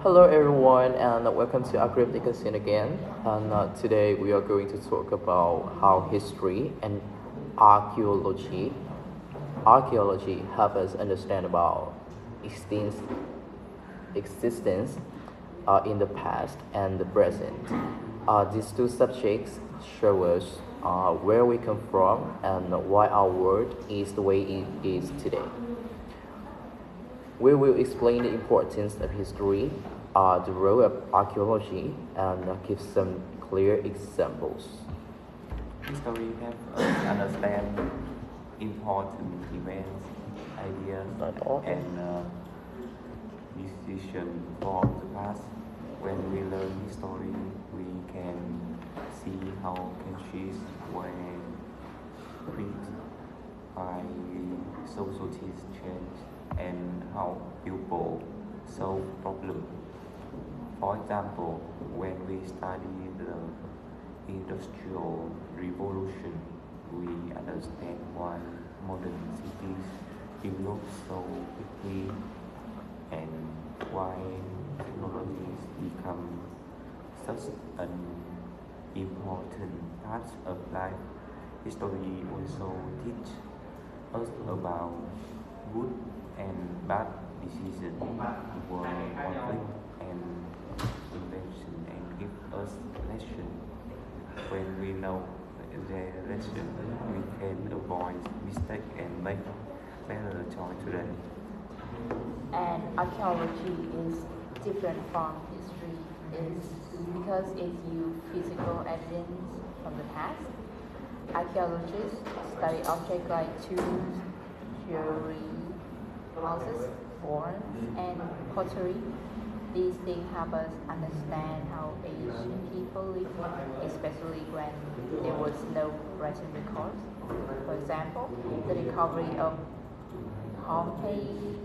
Hello everyone and welcome to Agricultural Cuisine again. And today we are going to talk about how history and archaeology help us understand about existence, existence in the past and the present. These two subjects show us where we come from and why our world is the way it is today. We will explain the importance of history, the role of archaeology, and give some clear examples. History helps us understand important events, ideas, Not all. and decisions from the past. When we learn history, we can see how countries were created by societies change and how people solve problems. For example, when we study the Industrial Revolution, we understand why modern cities develop so quickly and why technologies become such an important part of life. History also teach us about good and bad decisions, war, conflict, and invention, and give us lesson. When we know the lesson, we can avoid mistake and make better choice today. And archaeology is different from history is because it uses physical evidence from the past. Archaeologists study objects like tools, jewelry, houses, forms, and pottery. These things help us understand how ancient people lived, especially when there was no written records. For example, the recovery of Pompeii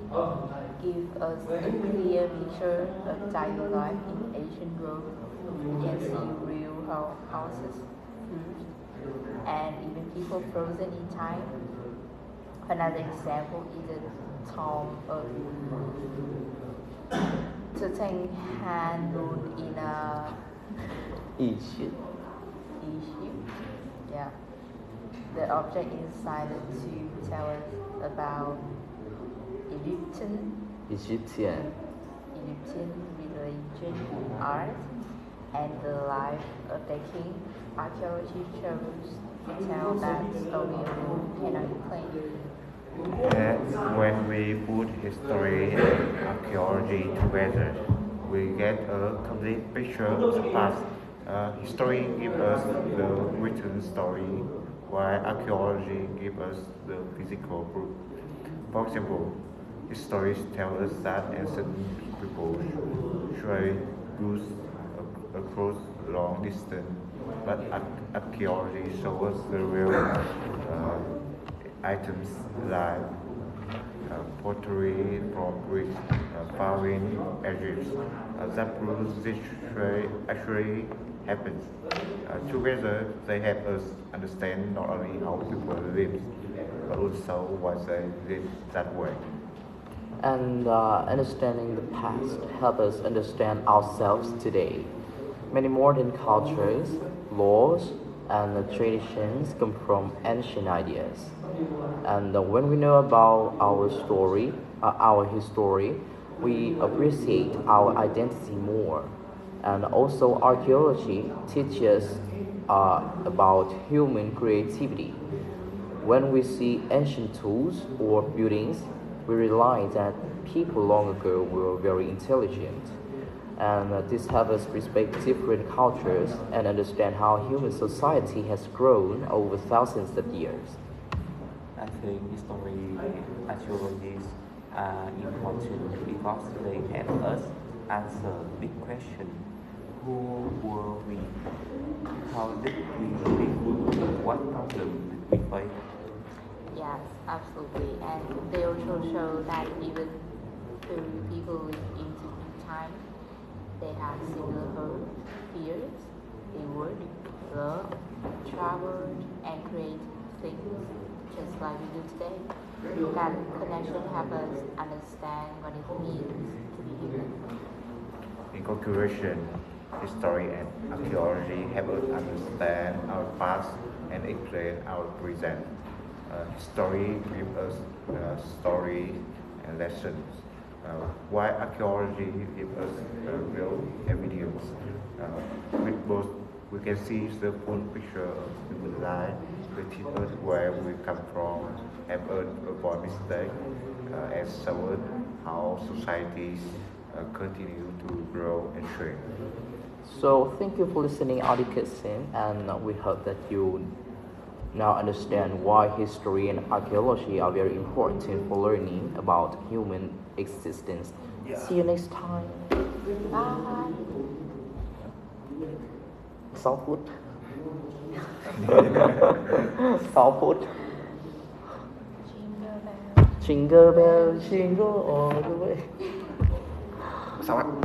gives us a clear picture of daily life in ancient Rome. We can see real houses, food, and even people frozen in time. Another example is the tomb of Tutankhamun in Egypt. Egypt. Yeah. The object inside the tomb tells us about Egyptian Egyptian. Egyptian religion, art, and the life of the king. Archaeology shows to tell that story alone cannot be claimed. And when we put history and archaeology together, we get a complete picture of the past. History gives us the written story, while archaeology gives us the physical proof. For example, histories tell us that ancient people trade goods across long distance, but archaeology shows us the real items like pottery from Greece found in Egypt. That proves this trade actually happens. Together, they help us understand not only how people live, but also why they live that way. And understanding the past help us understand ourselves today. Many modern cultures, laws, and traditions come from ancient ideas. And when we know about our history, we appreciate our identity more. And also, archaeology teaches about human creativity. When we see ancient tools or buildings, we realize that people long ago were very intelligent. And this helps us respect different cultures and understand how human society has grown over thousands of years. I think history archaeologists are important because they help us answer big questions. Who were we? How did we live? What problems did we face? Yes, absolutely. And they also show that even though people live in different times, they have similar hopes, fears, they work, love, traveled, and create things just like we do today. That connection helps us understand what it means to be human. co-curation, history and archaeology help us understand our past and explain our present. History gives us stories and lessons, while archaeology gives us real evidence. With both, we can see the full picture of human life, we teach us where we come from, help us avoid mistakes, and show us how societies continue to grow and shrink. So thank you for listening Adikasin, and we hope that you now understand why history and archaeology are very important for learning about human existence. See you next time. Bye. Southwood. Southwood. Jingle bell. Jingle bell, jingle all the way. Sao ạ?